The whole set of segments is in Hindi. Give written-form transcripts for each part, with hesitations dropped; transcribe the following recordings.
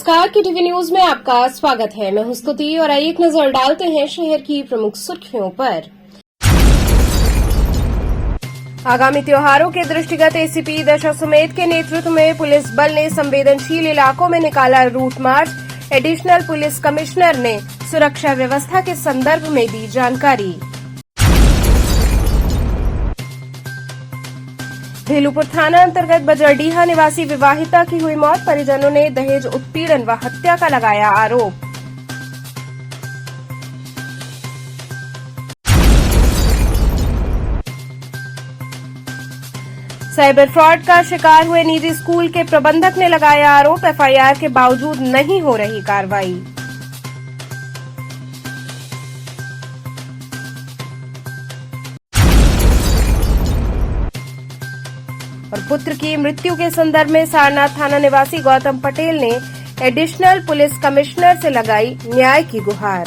नमस्कार, की टीवी न्यूज में आपका स्वागत है। मैं हूं स्तुति और आइए एक नजर डालते हैं शहर की प्रमुख सुर्खियों पर। आगामी त्योहारों के दृष्टिगत एसीपी दशाश्वमेध के नेतृत्व में पुलिस बल ने संवेदनशील इलाकों में निकाला route march. Additional police commissioner ने सुरक्षा व्यवस्था के संदर्भ में दी जानकारी। भेलूपुर थाना अंतर्गत बजरडीहा निवासी विवाहिता की हुई मौत। परिजनों ने दहेज उत्पीड़न व हत्या का लगाया आरोप। साइबर फ्रॉड का शिकार हुए निजी स्कूल के प्रबंधक ने लगाया आरोप। एफआईआर के बावजूद नहीं हो रही कार्रवाई। और पुत्र की मृत्यु के संदर्भ में सारनाथ थाना निवासी गौतम पटेल ने एडिशनल पुलिस कमिश्नर से लगाई न्याय की गुहार।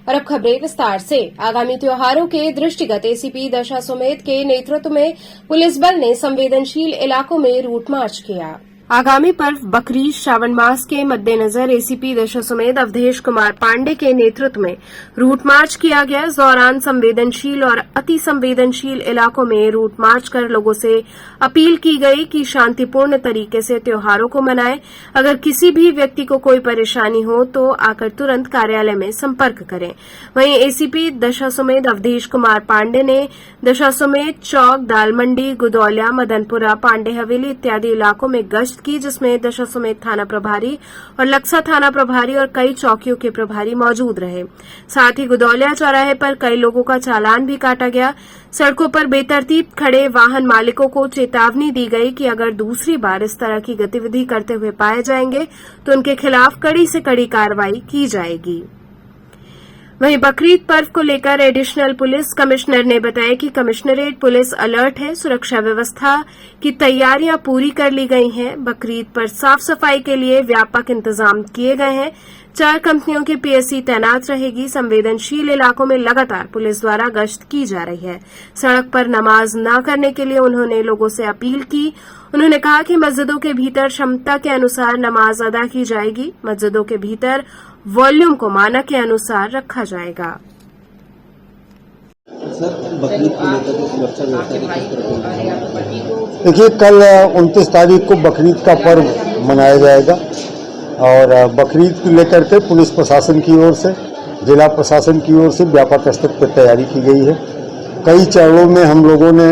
और अब खबरें विस्तार से। आगामी त्योहारों के दृष्टिगत एसीपी दशाश्वमेध के नेतृत्व में पुलिस बल ने संवेदनशील इलाकों में रूट मार्च किया। आगामी पर्व बकरीद श्रावण मास के मद्देनजर एसीपी दशाश्वमेध अवधेश कुमार पांडे के नेतृत्व में रूट मार्च किया गया। इस दौरान संवेदनशील और अति संवेदनशील इलाकों में रूट मार्च कर लोगों से अपील की गई कि शांतिपूर्ण तरीके से त्योहारों को मनाएं। अगर किसी भी व्यक्ति को कोई परेशानी हो तो आकर तुरंत कार्यालय में संपर्क करें। वहीं एसीपी दशाश्वमेध अवधेश कुमार पांडे ने दशाश्वमेध चौक, दालमंडी, गुदौलिया, मदनपुरा, पांडे हवेली इत्यादि इलाकों में गश्त की, जिसमें दशाश्वमेध थाना प्रभारी और लक्सा थाना प्रभारी और कई चौकियों के प्रभारी मौजूद रहे। साथ ही गुदौलिया चौराहे पर कई लोगों का चालान भी काटा गया। सड़कों पर बेतरतीब खड़े वाहन मालिकों को चेतावनी दी गई कि अगर दूसरी बार इस तरह की गतिविधि करते हुए पाए जाएंगे तो उनके खिलाफ कड़ी से कड़ी कार्रवाई की जाएगी। वहीं बकरीद पर्व को लेकर एडिशनल पुलिस कमिश्नर ने बताया कि कमिश्नरेट पुलिस अलर्ट है। सुरक्षा व्यवस्था की तैयारियां पूरी कर ली गई हैं। बकरीद पर साफ सफाई के लिए व्यापक इंतजाम किए गए हैं। 4 कंपनियों की पीएससी तैनात रहेगी। संवेदनशील इलाकों में लगातार पुलिस द्वारा गश्त की जा रही है। सड़क पर नमाज न करने के लिए उन्होंने लोगों से अपील की। उन्होंने कहा कि मस्जिदों के भीतर क्षमता के अनुसार नमाज अदा की जाएगी। मस्जिदों के भीतर वॉल्यूम को मानक के अनुसार रखा जाएगा। देखिए, कल 29 तारीख को बकरीद का पर्व मनाया जाएगा और बकरीद को लेकर के पुलिस प्रशासन की ओर से, जिला प्रशासन की ओर से व्यापक स्तर पर तैयारी की गई है। कई चरणों में हम लोगों ने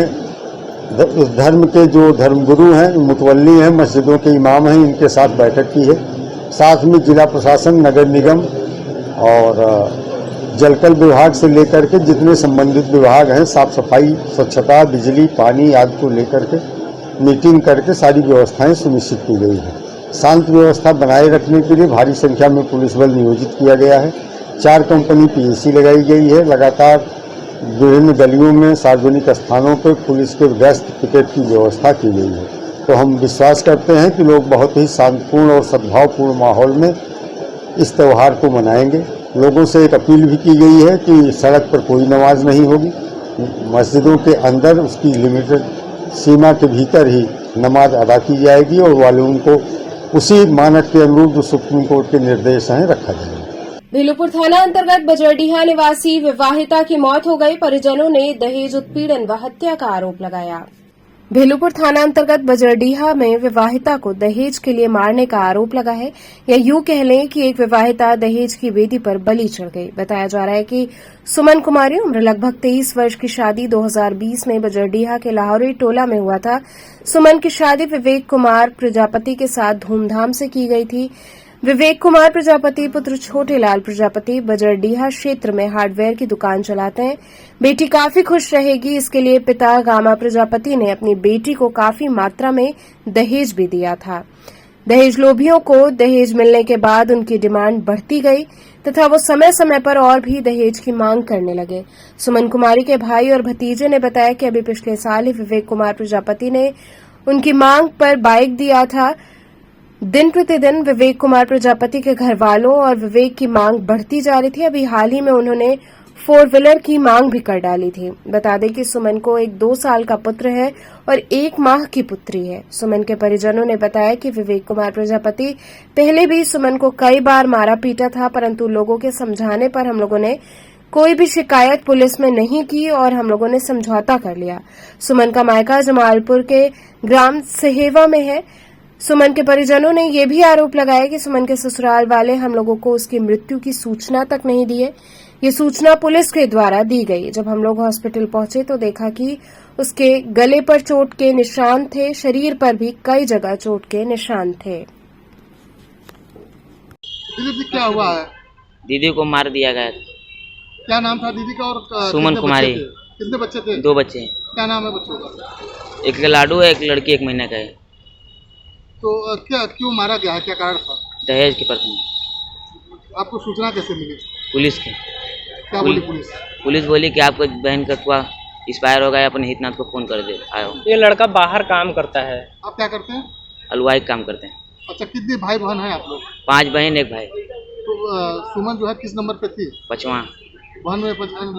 धर्म के जो धर्मगुरु हैं, मुतवल्ली हैं, मस्जिदों के इमाम हैं, इनके साथ बैठक की है। साथ में जिला प्रशासन, नगर निगम और जलकल विभाग से लेकर के जितने संबंधित विभाग हैं, साफ सफाई, स्वच्छता, बिजली, पानी आदि को लेकर के मीटिंग करके सारी व्यवस्थाएं सुनिश्चित की गई है। शांत व्यवस्था बनाए रखने के लिए भारी संख्या में पुलिस बल नियोजित किया गया है। 4 कंपनी पीएससी लगाई गई है। लगातार विभिन्न गलियों में, सार्वजनिक स्थानों पर पुलिस के गश्त पिकेट की व्यवस्था की गई है। तो हम विश्वास करते हैं कि लोग बहुत ही शांतिपूर्ण और सद्भावपूर्ण माहौल में इस त्यौहार को मनाएंगे। लोगों से एक अपील भी की गई है कि सड़क पर कोई नमाज नहीं होगी। मस्जिदों के अंदर उसकी लिमिटेड सीमा के भीतर ही नमाज अदा की जाएगी और वॉल्यूम को उसी मानक के अनुरूप जो सुप्रीम कोर्ट के निर्देश हैं रखा जाएगा। भेलूपुर थाना अंतर्गत बजरडीहा निवासी विवाहिता की मौत हो गई। परिजनों ने दहेज उत्पीड़न व हत्या का आरोप लगाया। भेलूपुर थाना अंतर्गत बजरडीहा में विवाहिता को दहेज के लिए मारने का आरोप लगा है, या यूं कह लें कि एक विवाहिता दहेज की वेदी पर बलि चढ़ गई। बताया जा रहा है कि सुमन कुमारी, उम्र लगभग 23 वर्ष की शादी 2020 में बजरडीहा के लाहौरी टोला में हुआ था। सुमन की शादी विवेक कुमार प्रजापति के साथ धूमधाम से की गई थी। विवेक कुमार प्रजापति पुत्र छोटेलाल प्रजापति बजरडीहा क्षेत्र में हार्डवेयर की दुकान चलाते हैं। बेटी काफी खुश रहेगी, इसके लिए पिता गामा प्रजापति ने अपनी बेटी को काफी मात्रा में दहेज भी दिया था। दहेज लोभियों को दहेज मिलने के बाद उनकी डिमांड बढ़ती गई तथा वो समय समय पर और भी दहेज की मांग करने लगे। सुमन कुमारी के भाई और भतीजे ने बताया कि अभी पिछले साल ही विवेक कुमार प्रजापति ने उनकी मांग पर बाइक दिया था। दिन प्रतिदिन विवेक कुमार प्रजापति के घर वालों और विवेक की मांग बढ़ती जा रही थी। अभी हाल ही में उन्होंने 4 व्हीलर की मांग भी कर डाली थी। बता दें कि सुमन को एक 2 साल का पुत्र है और 1 माह की पुत्री है। सुमन के परिजनों ने बताया कि विवेक कुमार प्रजापति पहले भी सुमन को कई बार मारा पीटा था, परंतु लोगों के समझाने पर हम लोगों ने कोई भी शिकायत पुलिस में नहीं की और हम लोगों ने समझौता कर लिया। सुमन का मायका जमालपुर के ग्राम सहेवा में है। सुमन के परिजनों ने यह भी आरोप लगाया कि सुमन के ससुराल वाले हम लोगों को उसकी मृत्यु की सूचना तक नहीं दिए। ये सूचना पुलिस के द्वारा दी गई। जब हम लोग हॉस्पिटल पहुंचे तो देखा कि उसके गले पर चोट के निशान थे, शरीर पर भी कई जगह चोट के निशान थे। दीदी जी क्या हुआ है? दीदी को मार दिया गया। क्या नाम था दीदी का? और सुमन कुमारी। कितने बच्चे थे? 2 बच्चे हैं। क्या नाम है बच्चों का? एक लाडू है, एक लड़की 1 महीने का है। तो क्या क्यों मारा गया है? क्या कारण था? दहेज के प्रति आपको सूचना कैसे मिली? पुलिस की। क्या बोली पुलिस? पुलिस बोली कि आपको बहन का कुआ एक्सपायर हो गया, अपने हितनाथ को फोन कर दे आयो। ये लड़का बाहर काम करता है। आप क्या करते हैं? हलवाई का काम करते हैं। अच्छा, कितने भाई बहन हैं आप लोग? 5 बहन 1 भाई। तो सुमन जो है किस नंबर पे थी? 5वां। बहन में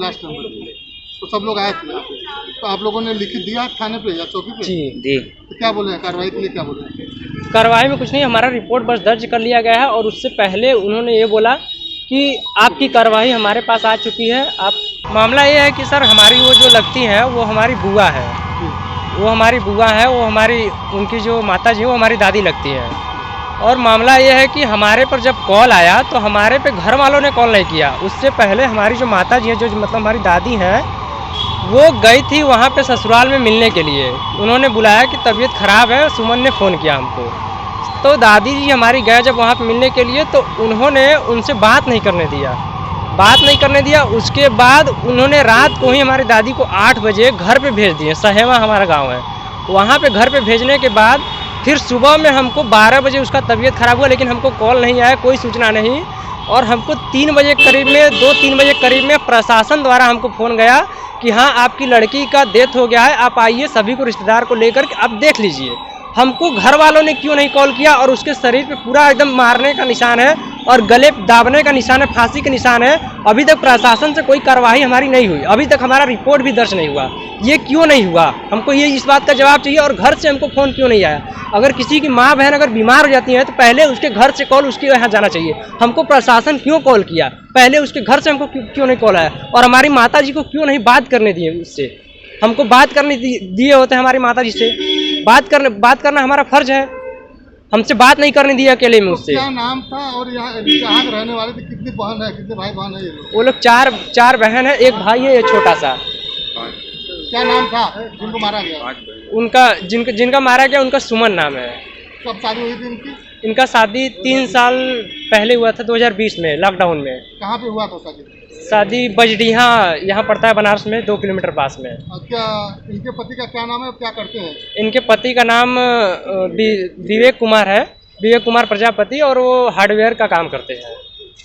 लास्ट नंबर पे। तो सब लोग आए थे यहाँ पे। तो आप लोगों ने लिखित दिया थाने पे या चौकी पे? जी। तो क्या बोले कार्रवाई के लिए? क्या बोले? कार्रवाई में कुछ नहीं, हमारा रिपोर्ट बस दर्ज कर लिया गया है और उससे पहले उन्होंने ये बोला कि आपकी कार्रवाई हमारे पास आ चुकी है। आप मामला ये है कि सर हमारी वो जो लगती है वो हमारी बुआ है। वो हमारी बुआ है, वो हमारी उनकी जो माता जी वो हमारी दादी लगती है। और मामला ये है कि हमारे पर जब कॉल आया तो हमारे पे घर वालों ने कॉल नहीं किया। उससे पहले हमारी जो माता जी है, जो मतलब हमारी दादी हैं, वो गई थी वहाँ पे ससुराल में मिलने के लिए। उन्होंने बुलाया कि तबीयत ख़राब है, सुमन ने फ़ोन किया हमको। तो दादी जी हमारी गए जब वहाँ पे मिलने के लिए तो उन्होंने उनसे बात नहीं करने दिया। उसके बाद उन्होंने रात को ही हमारी दादी को 8 बजे घर पे भेज दिए। सहेवा हमारा गांव है, वहाँ पे घर पे भेजने के बाद फिर सुबह में हमको 12 बजे उसका तबीयत ख़राब हुआ, लेकिन हमको कॉल नहीं आया, कोई सूचना नहीं। और हमको 3 बजे करीब में 2-3 बजे करीब में प्रशासन द्वारा हमको फ़ोन गया कि हाँ आपकी लड़की का डेथ हो गया है, आप आइए, सभी को रिश्तेदार को लेकर के आप देख लीजिए। हमको घर वालों ने क्यों नहीं कॉल किया? और उसके शरीर पे पूरा एकदम मारने का निशान है और गले दाबने का निशान है, फांसी का निशान है। अभी तक प्रशासन से कोई कार्रवाई हमारी नहीं हुई, अभी तक हमारा रिपोर्ट भी दर्ज नहीं हुआ। ये क्यों नहीं हुआ? हमको ये इस बात का जवाब चाहिए। और घर से हमको फ़ोन क्यों नहीं आया? अगर किसी की माँ बहन अगर बीमार हो जाती है तो पहले उसके घर से कॉल उसके यहाँ जाना चाहिए। हमको प्रशासन क्यों कॉल किया? पहले उसके घर से हमको क्यों नहीं कॉल आया? और हमारी माता जी को क्यों नहीं बात करने दिए? उससे हमको बात करने दिए होते हैं, हमारी माता जी से बात करना हमारा फर्ज है। हमसे बात नहीं करने दिया अकेले में उससे। क्या नाम था और यहाँ के रहने वाले थे? कितनी बहन है, कितने भाई बहन है ये लोग? वो लोग 4 बहन है, 1 भाई है, ये छोटा सा। क्या नाम था जिनको मारा गया? उनका जिनका मारा गया उनका सुमन नाम है। कब शादी हुई थी इनकी? इनका शादी 3 साल पहले हुआ था, 2020 में, लॉकडाउन में। कहाँ पे हुआ था शादी? शादी बजडीहा यहाँ पड़ता है बनारस में, 2 किलोमीटर पास में। क्या इनके पति का क्या नाम है और क्या करते हैं? इनके पति का नाम विवेक कुमार है, विवेक कुमार प्रजापति, और वो हार्डवेयर का काम करते हैं।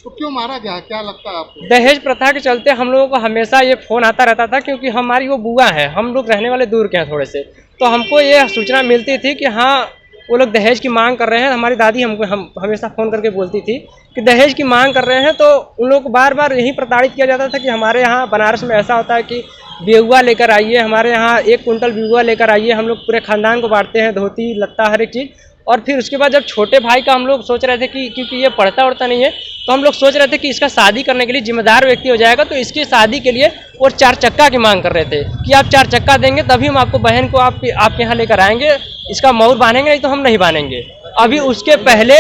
तो क्यों मारा गया? क्या लगता है आपको? दहेज प्रथा के चलते हम लोगों को हमेशा ये फोन आता रहता था, क्योंकि हमारी वो बुआ है, हम लोग रहने वाले दूर के हैं थोड़े से, तो हमको ये सूचना मिलती थी कि हाँ वो लोग दहेज की मांग कर रहे हैं। हमारी दादी हमको हमेशा फ़ोन करके बोलती थी कि दहेज की मांग कर रहे हैं। तो उन लोग को बार बार यही प्रताड़ित किया जाता था कि हमारे यहाँ बनारस में ऐसा होता है कि बेहुआ लेकर आइए, हमारे यहाँ 1 कुंटल बेहुआ लेकर आइए, हम लोग पूरे खानदान को बांटते हैं, धोती लत्ता हर एक चीज़। और फिर उसके बाद जब छोटे भाई का हम लोग सोच रहे थे कि क्योंकि ये पढ़ता उड़ता नहीं है, तो हम लोग सोच रहे थे कि इसका शादी करने के लिए जिम्मेदार व्यक्ति हो जाएगा, तो इसकी शादी के लिए वो 4 चक्का की मांग कर रहे थे कि आप 4 चक्का देंगे तभी हम आपको बहन को आपके यहाँ लेकर आएंगे, इसका मोहर बांधेंगे, नहीं तो हम नहीं बांधेंगे। अभी उसके पहले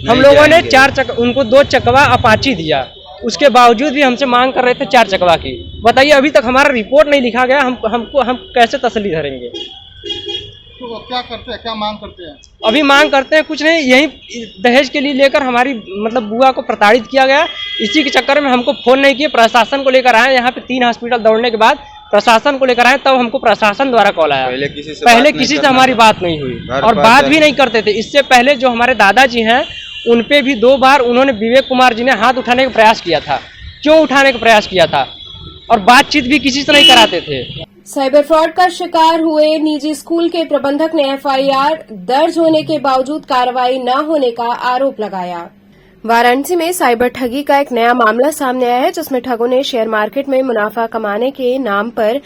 हम लोगों ने 4 चक्का, उनको 2 चकवा अपाची दिया, उसके बावजूद भी हमसे मांग कर रहे थे 4 चकवा की। बताइए, अभी तक हमारा रिपोर्ट नहीं लिखा गया, हम कैसे तसल्ली धरेंगे? तो क्या करते हैं, क्या मांग करते हैं? अभी मांग करते हैं कुछ नहीं, यही दहेज के लिए लेकर हमारी मतलब बुआ को प्रताड़ित किया गया। इसी के चक्कर में हमको फ़ोन नहीं किए, प्रशासन को लेकर आए यहाँ पे 3 हॉस्पिटल दौड़ने के बाद प्रशासन को लेकर आए, तब हमको प्रशासन द्वारा कॉल आया। पहले किसी से हमारी बात नहीं हुई और बात भी नहीं करते थे। इससे पहले जो हमारे दादाजी हैं उन पे भी 2 बार उन्होंने विवेक कुमार जी ने हाथ उठाने का प्रयास किया था। क्यों उठाने का प्रयास किया था? और बातचीत भी किसी से नहीं कराते थे। साइबर फ्रॉड का शिकार हुए निजी स्कूल के प्रबंधक ने एफआईआर दर्ज होने के बावजूद कार्रवाई न होने का आरोप लगाया। वाराणसी में साइबर ठगी का एक नया मामला सामने आया है, जिसमें ठगों ने शेयर मार्केट में मुनाफा कमाने के नाम पर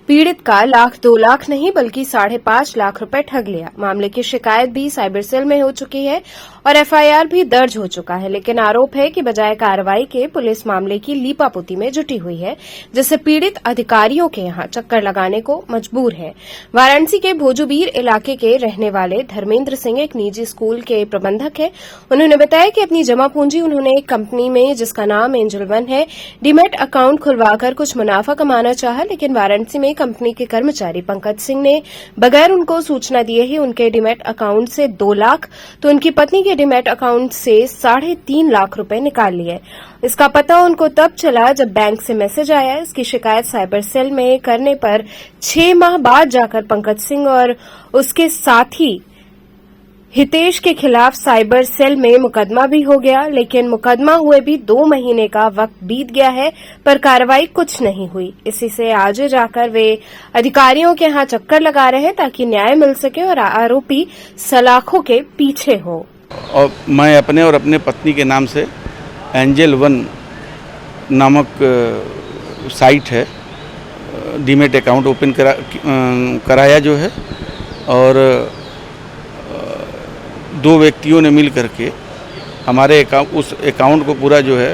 पीड़ित का 1,00,000-2 लाख नहीं बल्कि 5.5 लाख रुपए ठग लिया। मामले की शिकायत भी साइबर सेल में हो चुकी है और एफआईआर भी दर्ज हो चुका है, लेकिन आरोप है कि बजाय कार्रवाई के पुलिस मामले की लीपापोती में जुटी हुई है, जिससे पीड़ित अधिकारियों के यहां चक्कर लगाने को मजबूर है। वाराणसी के भोजूबीर इलाके के रहने वाले धर्मेंद्र सिंह एक निजी स्कूल के प्रबंधक हैं। उन्होंने बताया कि अपनी जमा पूंजी उन्होंने एक कंपनी में, जिसका नाम एंजल वन है, डीमैट अकाउंट खुलवाकर कुछ मुनाफा कमाना चाहा, लेकिन वाराणसी में कंपनी के कर्मचारी पंकज सिंह ने बगैर उनको सूचना दिए ही उनके डीमैट अकाउंट से 2 लाख तो उनकी पत्नी के डीमैट अकाउंट से 3.5 लाख रुपए निकाल लिए। इसका पता उनको तब चला जब बैंक से मैसेज आया। इसकी शिकायत साइबर सेल में करने पर 6 माह बाद जाकर पंकज सिंह और उसके साथी हितेश के खिलाफ साइबर सेल में मुकदमा भी हो गया, लेकिन मुकदमा हुए भी 2 महीने का वक्त बीत गया है, पर कार्रवाई कुछ नहीं हुई। इसी से आज जाकर वे अधिकारियों के यहां चक्कर लगा रहे हैं ताकि न्याय मिल सके और आरोपी सलाखों के पीछे हो। और मैं अपने और अपने पत्नी के नाम से एंजल वन नामक साइट है, डीमैट अकाउंट ओपन कराया जो है, और 2 व्यक्तियों ने मिल करके हमारे उस अकाउंट को पूरा जो है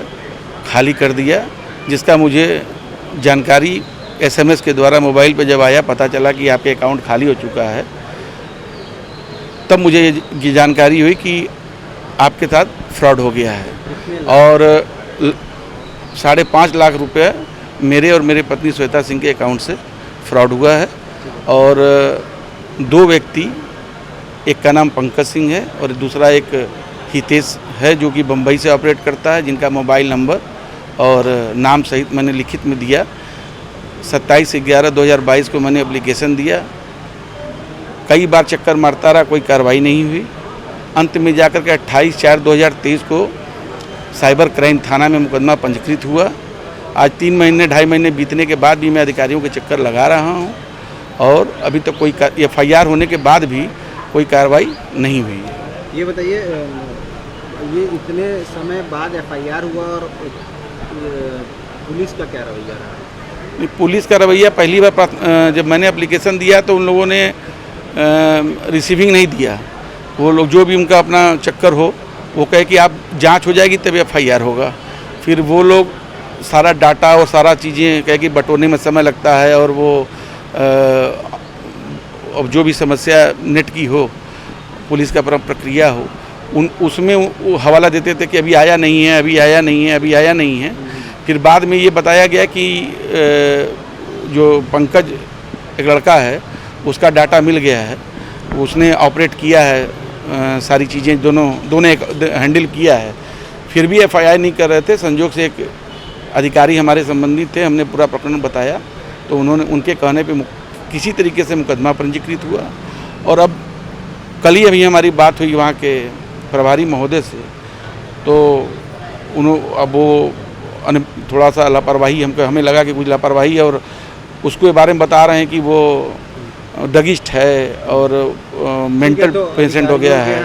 खाली कर दिया, जिसका मुझे जानकारी एसएमएस के द्वारा मोबाइल पे जब आया, पता चला कि आपके अकाउंट खाली हो चुका है, तब मुझे ये जानकारी हुई कि आपके साथ फ्रॉड हो गया है और 5.5 लाख रुपए मेरे और मेरे पत्नी श्वेता सिंह के अकाउंट से फ्रॉड हुआ है। और 2 व्यक्ति, एक का नाम पंकज सिंह है और दूसरा एक हितेश है जो कि बम्बई से ऑपरेट करता है, जिनका मोबाइल नंबर और नाम सहित मैंने लिखित में दिया। 27/11/2022 को मैंने एप्लीकेशन दिया, कई बार चक्कर मारता रहा, कोई कार्रवाई नहीं हुई। अंत में जाकर के 28/4/2023 को साइबर क्राइम थाना में मुकदमा पंजीकृत हुआ। आज 3 महीने 2.5 महीने बीतने के बाद भी मैं अधिकारियों के चक्कर लगा रहा हूँ और अभी तक कोई एफआईआर होने के बाद भी कोई कार्रवाई नहीं हुई है। ये बताइए, ये इतने समय बाद एफआईआर हुआ और पुलिस का क्या रवैया रहा? पुलिस का रवैया, पहली बार जब मैंने एप्लीकेशन दिया तो उन लोगों ने रिसीविंग नहीं दिया। वो लोग जो भी उनका अपना चक्कर हो, वो कहे कि आप जांच हो जाएगी तब एफआईआर होगा। फिर वो लोग सारा डाटा और सारा चीज़ें कहे कि बटोरने में समय लगता है, और वो अब जो भी समस्या नेट की हो, पुलिस का प्रक्रिया हो, उसमें वो हवाला देते थे कि अभी आया नहीं है, अभी आया नहीं है, अभी आया नहीं है। फिर बाद में ये बताया गया कि जो पंकज एक लड़का है, उसका डाटा मिल गया है, उसने ऑपरेट किया है, सारी चीज़ें दोनों हैंडल किया है। फिर भी एफआईआर नहीं कर रहे थे। संजोग से एक अधिकारी हमारे संबंधित थे, हमने पूरा प्रकरण बताया तो उन्होंने, उनके कहने पे किसी तरीके से मुकदमा पंजीकृत हुआ। और अब कल ही अभी हमारी बात हुई वहाँ के प्रभारी महोदय से, तो अब वो थोड़ा सा लापरवाही, हमें लगा कि कुछ लापरवाही है, और उसके बारे में बता रहे हैं कि वो ड्रगिस्ट है और मेंटल पेशेंट हो गया है।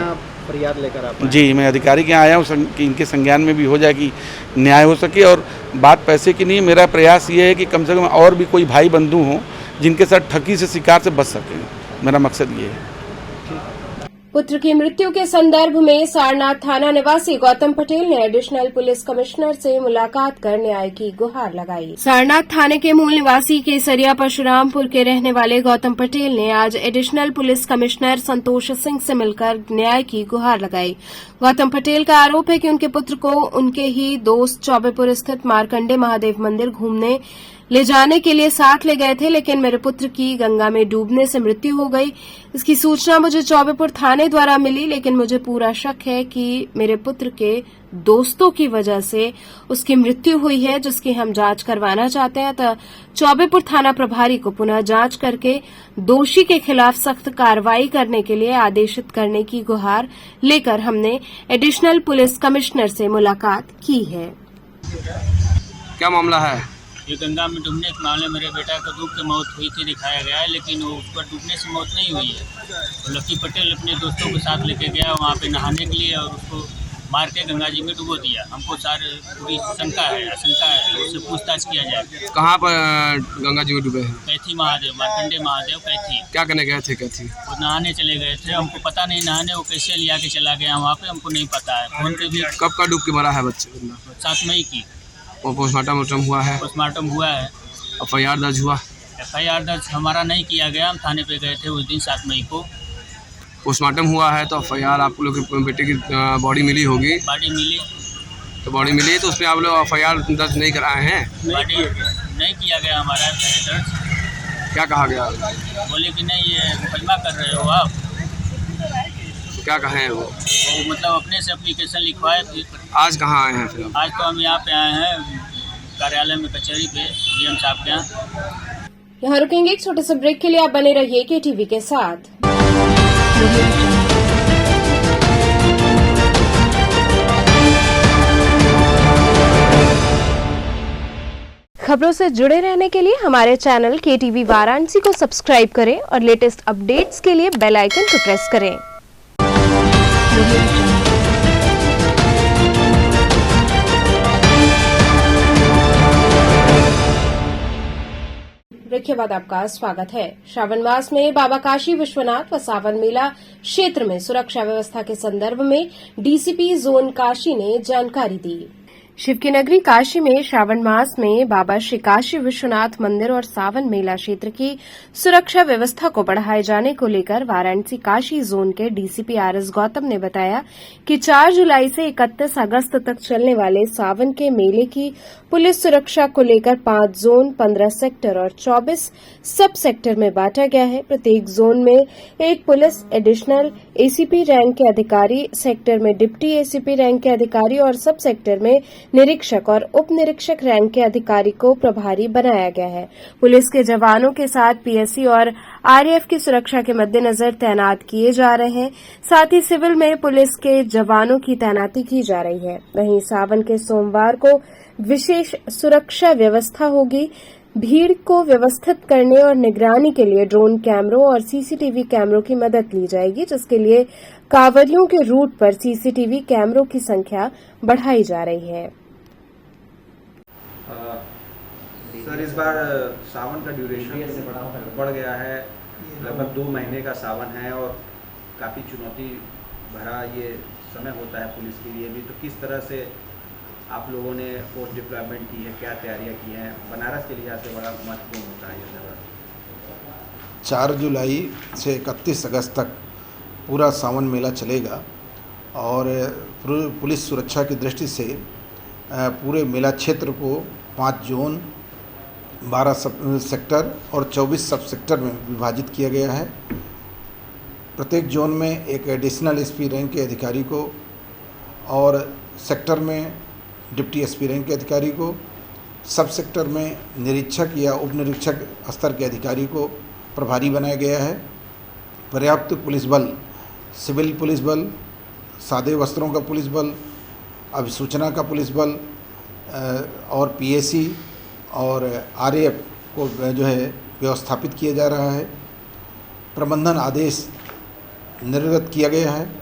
फरियाद लेकर आप? जी, मैं अधिकारी के यहाँ आया हूँ कि इनके संज्ञान में भी हो जाए, कि न्याय हो सके। और बात पैसे की नहीं, मेरा प्रयास ये है कि कम से कम और भी कोई भाई बंधु हों जिनके साथ ठगी से शिकार से बच सकें। मेरा मकसद ये है। पुत्र की मृत्यु के संदर्भ में सारनाथ थाना निवासी गौतम पटेल ने एडिशनल पुलिस कमिश्नर से मुलाकात कर न्याय की गुहार लगाई। सारनाथ थाने के मूल निवासी केसरिया परशुरामपुर के रहने वाले गौतम पटेल ने आज additional police commissioner Santosh Singh से मिलकर न्याय की गुहार लगाई। गौतम पटेल का आरोप है कि उनके पुत्र को उनके ही दोस्त चौबेपुर स्थित मार्कंडे महादेव मंदिर घूमने ले जाने के लिए साथ ले गए थे, लेकिन मेरे पुत्र की गंगा में डूबने से मृत्यु हो गई। इसकी सूचना मुझे चौबेपुर थाने द्वारा मिली, लेकिन मुझे पूरा शक है कि मेरे पुत्र के दोस्तों की वजह से उसकी मृत्यु हुई है, जिसकी हम जांच करवाना चाहते हैं। तो चौबेपुर थाना प्रभारी को पुनः जांच करके दोषी के खिलाफ सख्त कार्रवाई करने के लिए आदेशित करने की गुहार लेकर हमने एडिशनल पुलिस कमिश्नर से मुलाकात की है। क्या मामला है? ये गंगा में डूबने के मामले में मेरे बेटा का डूब के मौत हुई थी, दिखाया गया है, लेकिन वो उस पर डूबने से मौत नहीं हुई है। तो लक्की पटेल अपने दोस्तों के साथ लेके गया वहाँ पे नहाने के लिए, और उसको मार के गंगा जी में डुबो दिया। हमको सारे पूरी आशंका है, उससे पूछताछ किया जाए। कहाँ पर गंगा जी में डूबे हैं? कैथी महादेव, मार्कंडे महादेव कैथी। क्या करने गए थे कैथी? वो नहाने चले गए थे, हमको पता नहीं नहाने वो कैसे लिया के चला गया वहाँ पे, हमको नहीं पता है। फोन पे भी कब का डूब के मरा है बच्चे? 7 मई की वो पोस्टमार्टम हुआ है? पोस्टमार्टम हुआ है। FIR दर्ज हुआ? FIR दर्ज हमारा नहीं किया गया, हम थाने पे गए थे उस दिन 7 मई को। पोस्टमार्टम हुआ है तो FIR आप लोग के बेटे की बॉडी मिली होगी? बॉडी मिली तो बॉडी मिली तो उसमें आप लोग FIR दर्ज नहीं कराए हैं? बॉडी नहीं किया गया हमारा दर्ज। क्या कहा गया? बोले कि नहीं ये मुकदमा कर रहे हो आप। तो क्या कहे वो? वो मतलब अपने से एप्लीकेशन लिखवाए। फिर आज कहाँ आए हैं फिर आप? आज तो हम यहाँ पे आए हैं कार्यालय में, कचहरी पे DM साहब के यहाँ। यहाँ रुकेंगे एक छोटे से ब्रेक के लिए। आप बने रहिए KTV के साथ। खबरों से जुड़े रहने के लिए हमारे चैनल KTV वाराणसी को सब्सक्राइब करें और लेटेस्ट अपडेट्स के लिए बेल आइकन को प्रेस करें। ब्रेक के बाद आपका स्वागत है। श्रावण मास में बाबा काशी विश्वनाथ व सावन मेला क्षेत्र में सुरक्षा व्यवस्था के संदर्भ में DCP जोन काशी ने जानकारी दी। शिव की नगरी काशी में श्रावण मास में बाबा श्री काशी विश्वनाथ मंदिर और सावन मेला क्षेत्र की सुरक्षा व्यवस्था को बढ़ाए जाने को लेकर वाराणसी काशी जोन के DCP RS गौतम ने बताया कि 4 जुलाई से 31 अगस्त तक चलने वाले सावन के मेले की पुलिस सुरक्षा को लेकर 5 जोन, 15 सेक्टर और 24 सब सेक्टर में बांटा गया है। प्रत्येक जोन में एक पुलिस एडिशनल ACP रैंक के अधिकारी, सेक्टर में डिप्टी ACP रैंक के अधिकारी और सब सेक्टर में निरीक्षक और उप निरीक्षक रैंक के अधिकारी को प्रभारी बनाया गया है। पुलिस के जवानों के साथ PSC और RAF की सुरक्षा के मद्देनजर तैनात किए जा रहे हैं। साथ ही सिविल में पुलिस के जवानों की तैनाती की जा रही है। वहीं सावन के सोमवार को विशेष सुरक्षा व्यवस्था होगी। भीड़ को व्यवस्थित करने और निगरानी के लिए ड्रोन कैमरों और CCTV कैमरों की मदद ली जाएगी, जिसके लिए कांवरियों के रूट पर CCTV कैमरों की संख्या बढ़ाई जा रही है। सर, इस बार सावन का ड्यूरेशन बढ़ गया है, लगभग 2 महीने का सावन है और काफ़ी चुनौती भरा ये समय होता है पुलिस के लिए भी। तो किस तरह से आप लोगों ने फोर्स डिप्लॉयमेंट की है, क्या तैयारियां की हैं? बनारस के लिहाज से बड़ा महत्वपूर्ण होता है ये जगह। 4 जुलाई से 31 अगस्त तक पूरा सावन मेला चलेगा और पुलिस सुरक्षा की दृष्टि से पूरे मेला क्षेत्र को 5 जोन, 12 सब सेक्टर और 24 सब सेक्टर में विभाजित किया गया है। प्रत्येक जोन में एक एडिशनल SP रैंक के अधिकारी को और सेक्टर में डिप्टी SP रैंक के अधिकारी को, सब सेक्टर में निरीक्षक या उप निरीक्षक स्तर के अधिकारी को प्रभारी बनाया गया है। पर्याप्त पुलिस बल, सिविल पुलिस बल, सादे वस्त्रों का पुलिस बल, अभिसूचना का पुलिस बल और PSC और RAF को जो है व्यवस्थापित किया जा रहा है। प्रबंधन आदेश निर्गत किया गया है।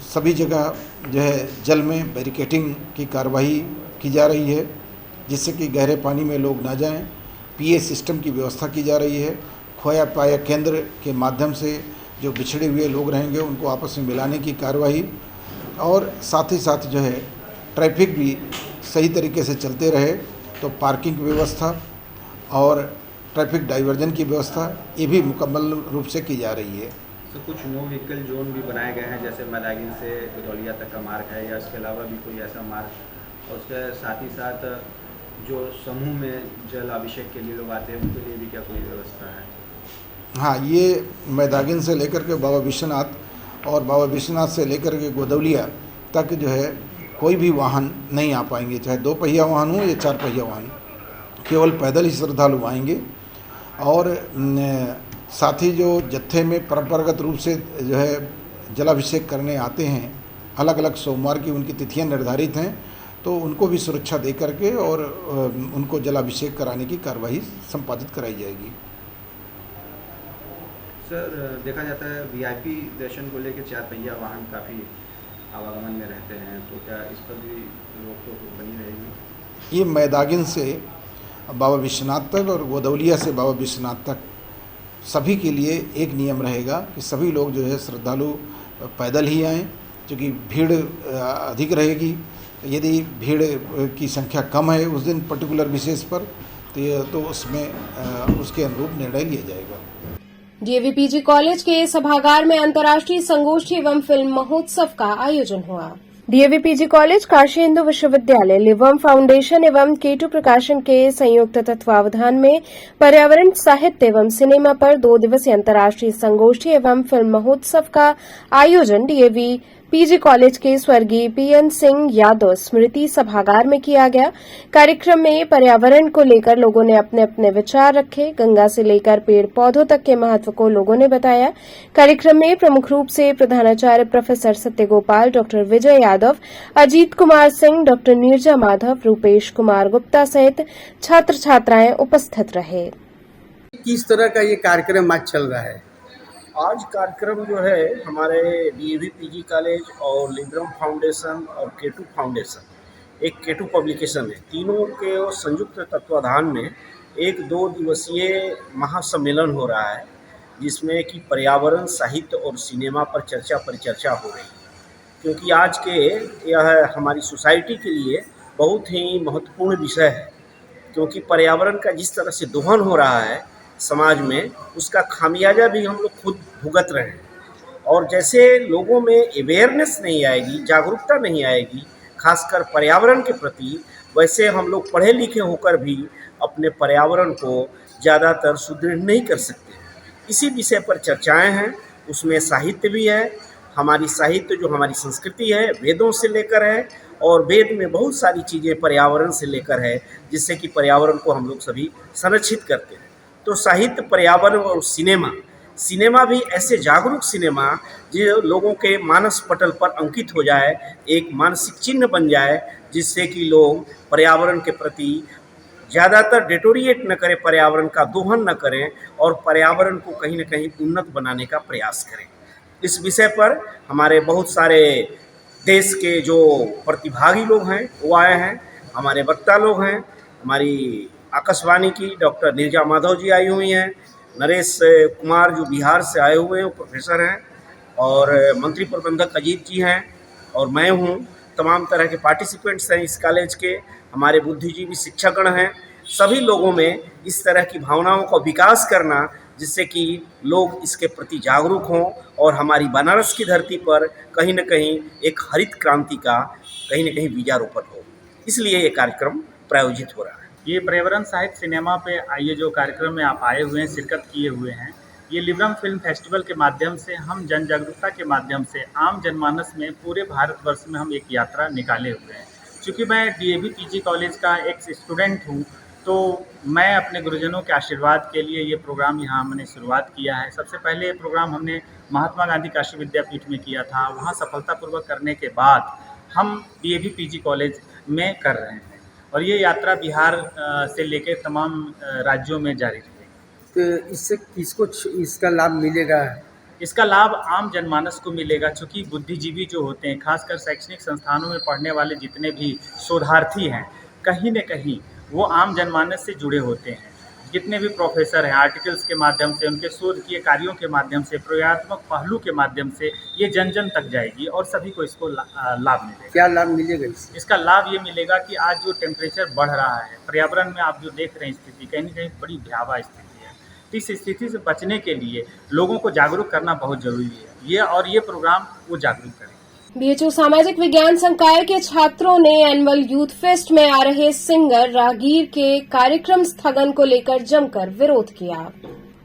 सभी जगह जो है जल में बैरिकेटिंग की कार्रवाई की जा रही है, जिससे कि गहरे पानी में लोग ना जाएं। PA सिस्टम की व्यवस्था की जा रही है। खोया पाया केंद्र के माध्यम से जो बिछड़े हुए लोग रहेंगे उनको आपस में मिलाने की कार्रवाई, और साथ ही साथ जो है ट्रैफिक भी सही तरीके से चलते रहे तो पार्किंग की व्यवस्था और ट्रैफिक डाइवर्जन की व्यवस्था ये भी मुकम्मल रूप से की जा रही है। तो कुछ नो व्हीकल जोन भी बनाए गए हैं, जैसे मैदागिन से गदौलिया तक का मार्ग है, या इसके अलावा भी कोई ऐसा मार्ग, और उसके साथ ही साथ जो समूह में जल अभिषेक के लिए लोग आते हैं उनके लिए भी क्या कोई व्यवस्था है? हाँ, ये मैदागिन से लेकर के बाबा विश्वनाथ और बाबा विश्वनाथ से लेकर के गोदौलिया तक जो है कोई भी वाहन नहीं आ पाएंगे, चाहे 2 पहिया वाहन हो या 4 पहिया वाहन, केवल पैदल ही श्रद्धालु आएंगे। और साथ ही जो जत्थे में परंपरागत रूप से जो है जलाभिषेक करने आते हैं, अलग अलग सोमवार की उनकी तिथियां निर्धारित हैं, तो उनको भी सुरक्षा दे करके और उनको जलाभिषेक कराने की कार्रवाई संपादित कराई जाएगी। सर, देखा जाता है VIP दर्शन को लेकर 4 पहिया वाहन काफ़ी आवागमन में रहते हैं, तो क्या इस पर भी रोक टोक बनी रहेगी? ये मैदागिन से बाबा विश्वनाथ तक और गोदौलिया से बाबा विश्वनाथ तक सभी के लिए एक नियम रहेगा कि सभी लोग जो है श्रद्धालु पैदल ही आएँ, क्योंकि भीड़ अधिक रहेगी। यदि भीड़ की संख्या कम है उस दिन पर्टिकुलर विशेष पर, तो उसमें उसके अनुरूप निर्णय लिया जाएगा। डीएवीपीजी कॉलेज के सभागार में अंतर्राष्ट्रीय संगोष्ठी एवं फिल्म महोत्सव का आयोजन हुआ। डीएवीपीजी कॉलेज, काशी हिंदू विश्वविद्यालय, लिवम फाउंडेशन एवं केटू प्रकाशन के संयुक्त तत्वावधान में पर्यावरण, साहित्य एवं सिनेमा पर 2 दिवसीय अंतर्राष्ट्रीय संगोष्ठी एवं फिल्म महोत्सव का आयोजन डीएवीपीजी कॉलेज के स्वर्गीय पीएन सिंह यादव स्मृति सभागार में किया गया। कार्यक्रम में पर्यावरण को लेकर लोगों ने अपने अपने विचार रखे। गंगा से लेकर पेड़ पौधों तक के महत्व को लोगों ने बताया। कार्यक्रम में प्रमुख रूप से प्रधानाचार्य professor Satyagopal, doctor Vijay Yadav, Ajit Kumar Singh, doctor Neerja Madhav, Rupesh Kumar Gupta सहित छात्र छात्राएं उपस्थित रहे। किस तरह का ये कार्यक्रम आज चल रहा है? आज कार्यक्रम जो है हमारे डीएवीपीजी कॉलेज और लिब्रम फाउंडेशन और केटू फाउंडेशन, एक केटू पब्लिकेशन है, तीनों के संयुक्त तत्वाधान में एक 2 दिवसीय महासम्मेलन हो रहा है, जिसमें कि पर्यावरण, साहित्य और सिनेमा पर चर्चा परिचर्चा हो रही है। क्योंकि आज के यह हमारी सोसाइटी के लिए बहुत ही महत्वपूर्ण विषय है, क्योंकि पर्यावरण का जिस तरह से दोहन हो रहा है समाज में, उसका खामियाजा भी हम लोग खुद भुगत रहे हैं। और जैसे लोगों में अवेयरनेस नहीं आएगी, जागरूकता नहीं आएगी खासकर पर्यावरण के प्रति, वैसे हम लोग पढ़े लिखे होकर भी अपने पर्यावरण को ज़्यादातर सुदृढ़ नहीं कर सकते। इसी विषय पर चर्चाएं हैं, उसमें साहित्य भी है। हमारी साहित्य जो हमारी संस्कृति है, वेदों से लेकर है, और वेद में बहुत सारी चीज़ें पर्यावरण से लेकर है, जिससे कि पर्यावरण को हम लोग सभी संरक्षित करते हैं। तो साहित्य, पर्यावरण और सिनेमा भी ऐसे जागरूक सिनेमा जो लोगों के मानस पटल पर अंकित हो जाए, एक मानसिक चिन्ह बन जाए, जिससे कि लोग पर्यावरण के प्रति ज़्यादातर डिटोरिएट न करें, पर्यावरण का दोहन न करें और पर्यावरण को कहीं न कहीं उन्नत बनाने का प्रयास करें। इस विषय पर हमारे बहुत सारे देश के जो प्रतिभागी लोग हैं वो आए हैं, हमारे वक्ता लोग हैं, हमारी आकाशवाणी की डॉक्टर नीरजा माधव जी आई हुई हैं, नरेश कुमार जो बिहार से आए हुए हैं, वो प्रोफेसर हैं, और मंत्री प्रबंधक अजीत जी हैं, और मैं हूँ। तमाम तरह के पार्टिसिपेंट्स हैं इस कॉलेज के, हमारे बुद्धिजीवी शिक्षकगण हैं। सभी लोगों में इस तरह की भावनाओं का विकास करना, जिससे कि लोग इसके प्रति जागरूक हों और हमारी बनारस की धरती पर कहीं न कहीं एक हरित क्रांति का कहीं न कहीं बीजारोपण हो, इसलिए ये कार्यक्रम प्रायोजित हो रहा है। ये पर्यावरण, साहित्य, सिनेमा पे ये जो कार्यक्रम में आप आए हुए हैं, शिरकत किए हुए हैं, ये लिब्रम फिल्म फेस्टिवल के माध्यम से हम जन जागरूकता के माध्यम से आम जनमानस में पूरे भारतवर्ष में हम एक यात्रा निकाले हुए हैं। चूँकि मैं डीएवीपीजी कॉलेज का एक स्टूडेंट हूँ, तो मैं अपने गुरुजनों के आशीर्वाद के लिए ये प्रोग्राम यहाँ हमने शुरुआत किया है। सबसे पहले ये प्रोग्राम हमने महात्मा गांधी काशी विद्यापीठ में किया था, वहाँ सफलतापूर्वक करने के बाद हम डीएवीपीजी कॉलेज में कर रहे हैं, और ये यात्रा बिहार से लेकर तमाम राज्यों में जारी रहेगी। तो इससे किसको इसका लाभ मिलेगा? इसका लाभ आम जनमानस को मिलेगा, क्योंकि बुद्धिजीवी जो होते हैं, खासकर शैक्षणिक संस्थानों में पढ़ने वाले जितने भी शोधार्थी हैं, कहीं न कहीं वो आम जनमानस से जुड़े होते हैं। जितने भी प्रोफेसर हैं, आर्टिकल्स के माध्यम से, उनके शोध किए कार्यों के माध्यम से, प्रयोगात्मक पहलू के माध्यम से ये जन जन तक जाएगी और सभी को इसको लाभ मिलेगा। क्या लाभ मिलेगा इसका लाभ ये मिलेगा कि आज जो टेम्परेचर बढ़ रहा है पर्यावरण में, आप जो देख रहे हैं स्थिति, कहीं न कहीं बड़ी भयावह स्थिति है। तो इस स्थिति से बचने के लिए लोगों को जागरूक करना बहुत ज़रूरी है। ये प्रोग्राम वो जागरूक करें। बीएचयू सामाजिक विज्ञान संकाय के छात्रों ने एनुअल यूथ फेस्ट में आ रहे सिंगर राहगीर के कार्यक्रम स्थगन को लेकर जमकर विरोध किया।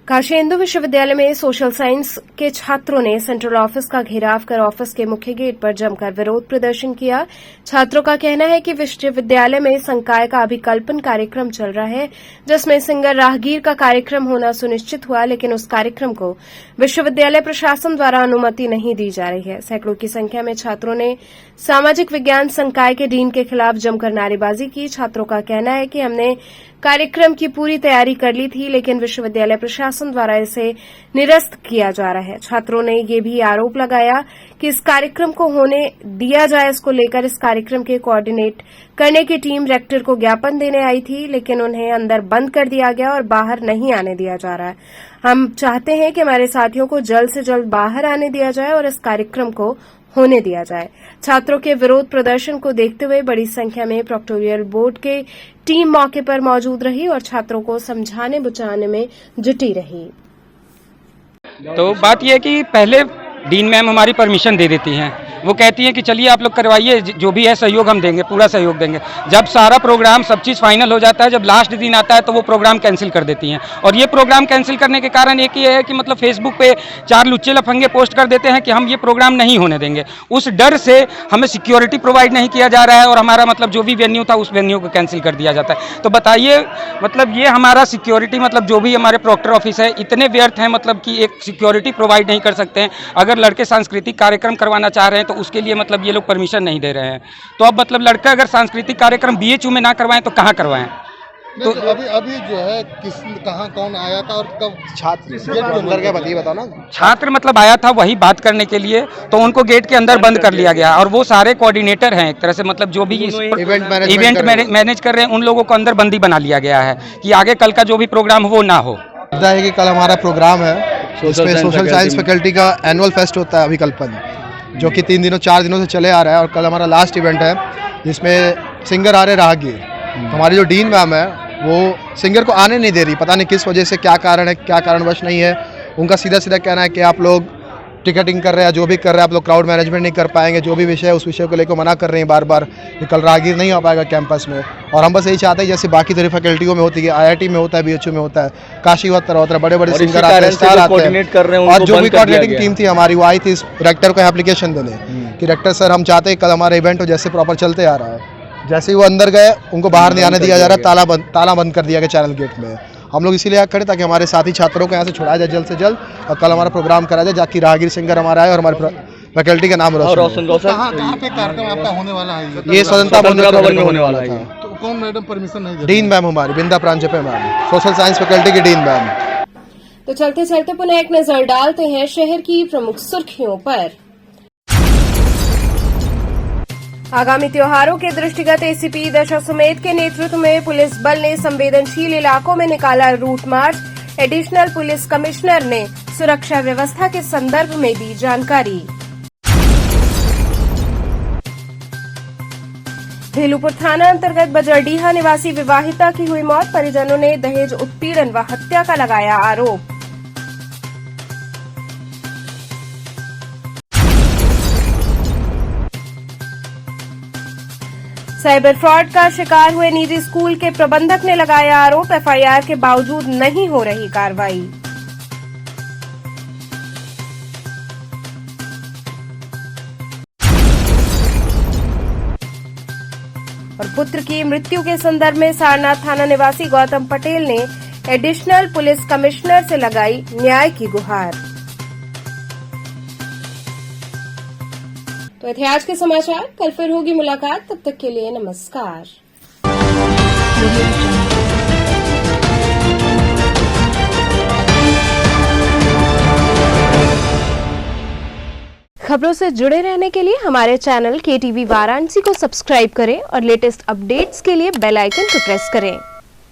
काशी हिंदू विश्वविद्यालय में सोशल साइंस के छात्रों ने सेंट्रल ऑफिस का घेराव कर ऑफिस के मुख्य गेट पर जमकर विरोध प्रदर्शन किया। छात्रों का कहना है कि विश्वविद्यालय में संकाय का अभिकल्पन कार्यक्रम चल रहा है, जिसमें सिंगर राहगीर का कार्यक्रम होना सुनिश्चित हुआ, लेकिन उस कार्यक्रम को विश्वविद्यालय प्रशासन द्वारा अनुमति नहीं दी जा रही है। सैकड़ों की संख्या में छात्रों ने सामाजिक विज्ञान संकाय के डीन के खिलाफ जमकर नारेबाजी की। छात्रों का कहना है कि हमने कार्यक्रम की पूरी तैयारी कर ली थी, लेकिन विश्वविद्यालय प्रशासन प्रशासन द्वारा इसे निरस्त किया जा रहा है। छात्रों ने ये भी आरोप लगाया कि इस कार्यक्रम को होने दिया जाए। इसको लेकर इस कार्यक्रम के कोऑर्डिनेट करने की टीम रेक्टर को ज्ञापन देने आई थी, लेकिन उन्हें अंदर बंद कर दिया गया और बाहर नहीं आने दिया जा रहा है। हम चाहते हैं कि हमारे साथियों को जल्द से जल्द बाहर आने दिया जाए और इस कार्यक्रम को होने दिया जाए। छात्रों के विरोध प्रदर्शन को देखते हुए बड़ी संख्या में प्रोक्टोरियल बोर्ड के टीम मौके पर मौजूद रही और छात्रों को समझाने बुझाने में जुटी रही। तो बात यह है कि पहले डीन मैम हमारी परमिशन दे देती हैं, वो कहती हैं कि चलिए आप लोग करवाइए, जो भी है सहयोग हम देंगे, पूरा सहयोग देंगे। जब सारा प्रोग्राम सब चीज़ फाइनल हो जाता है, जब लास्ट दिन आता है तो वो प्रोग्राम कैंसिल कर देती हैं। और ये प्रोग्राम कैंसिल करने के कारण एक ही है कि मतलब फेसबुक पे 4 लुच्चे लफंगे पोस्ट कर देते हैं कि हम ये प्रोग्राम नहीं होने देंगे। उस डर से हमें सिक्योरिटी प्रोवाइड नहीं किया जा रहा है और हमारा मतलब जो भी वेन्यू था उस वेन्यू को कैंसिल कर दिया जाता है। तो बताइए मतलब ये हमारा सिक्योरिटी मतलब जो भी हमारे प्रोक्टर ऑफिस है इतने व्यर्थ हैं, मतलब कि एक सिक्योरिटी प्रोवाइड नहीं कर सकते हैं। अगर लड़के सांस्कृतिक कार्यक्रम करवाना चाह रहे हैं तो उसके लिए मतलब ये लोग परमिशन नहीं दे रहे हैं। तो अब मतलब लड़का अगर सांस्कृतिक कार्यक्रम BHU में ना करवाएं तो कहाँ करवाएं? तो अभी जो है कहाँ कौन आया था और कब छात्र अंदर गया बताओ ना। छात्र मतलब आया था वही बात करने के लिए, तो उनको गेट के अंदर बंद कर लिया गया और वो सारे कोऑर्डिनेटर हैं एक तरह से, मतलब जो भी इवेंट मैनेज कर रहे हैं उन लोगों को अंदर बंदी बना लिया गया है कि आगे कल का जो भी प्रोग्राम हो ना हो। है कि कल हमारा प्रोग्राम है जिसमें सोशल साइंस फैकल्टी का एनुअल फेस्ट होता है अभिकल्पन, जो कि 4 दिनों से चले आ रहा है और कल हमारा लास्ट इवेंट है जिसमें सिंगर आ रहे राहगीर। हमारी जो डीन मैम है वो सिंगर को आने नहीं दे रही, पता नहीं किस वजह से, क्या कारण है, क्या कारणवश नहीं है। उनका सीधा कहना है कि आप लोग टिकटिंग कर रहे हैं, जो भी कर रहे हैं आप लोग क्राउड मैनेजमेंट नहीं कर पाएंगे, जो भी विषय है उस विषय को लेकर मना कर रहे हैं बार बार कि कल राहगीर नहीं आ पाएगा कैंपस में। और हम बस यही चाहते हैं जैसे बाकी सारी फैकल्टियों में होती है, IIT में होता है, BHU में होता है, काशी होता है, बड़े बड़े सिंगर आते हैं, स्टार आते हैं। और जो भी कोऑर्डिनेटिंग टीम थी हमारी वो आई थी रेक्टर को एप्लीकेशन देने कि रेक्टर सर हम चाहते हैं कल हमारा इवेंट हो जैसे प्रॉपर चलते आ रहा है। जैसे ही वो अंदर गए उनको बाहर नहीं आने दिया जा रहा, ताला बंद कर दिया गया चैनल गेट में। हम लोग इसीलिए खड़े ताकि हमारे साथी छात्रों को यहाँ से छुड़ाया जाए जल्द से जल्द और कल हमारा प्रोग्राम करा जाए जाकि राहगीर सिंगर हमारा आए और हमारे फैकल्टी का नाम रोशन। कहाँ पे कार्यक्रम आपका होने वाला है? ये स्वतंत्रता भवन में होने वाला था। तो कौन मैडम परमिशन नहीं दे? डीन मैम हमारी बिंदा Paranjape ma'am, social science faculty की डीन मैम। तो चलते चलते पुनः एक नजर डालते हैं शहर की प्रमुख सुर्खियों पर। आगामी त्योहारों के दृष्टिगत ACP दशा सुमेध के नेतृत्व में पुलिस बल ने संवेदनशील इलाकों में निकाला route march. Additional police commissioner ने सुरक्षा व्यवस्था के संदर्भ में दी जानकारी। भेलूपुर थाना अंतर्गत बजरडीहा निवासी विवाहिता की हुई मौत, परिजनों ने दहेज उत्पीड़न व हत्या का लगाया आरोप। साइबर फ्रॉड का शिकार हुए निजी स्कूल के प्रबंधक ने लगाया आरोप, FIR के बावजूद नहीं हो रही कार्रवाई। और पुत्र की मृत्यु के संदर्भ में सारनाथ थाना निवासी गौतम पटेल ने एडिशनल पुलिस कमिश्नर से लगाई न्याय की गुहार। तो थे आज के समाचार, कल फिर होगी मुलाकात, तब तक के लिए नमस्कार। खबरों से जुड़े रहने के लिए हमारे चैनल KTV वाराणसी को सब्सक्राइब करें और लेटेस्ट अपडेट्स के लिए बेल आइकन को प्रेस करें।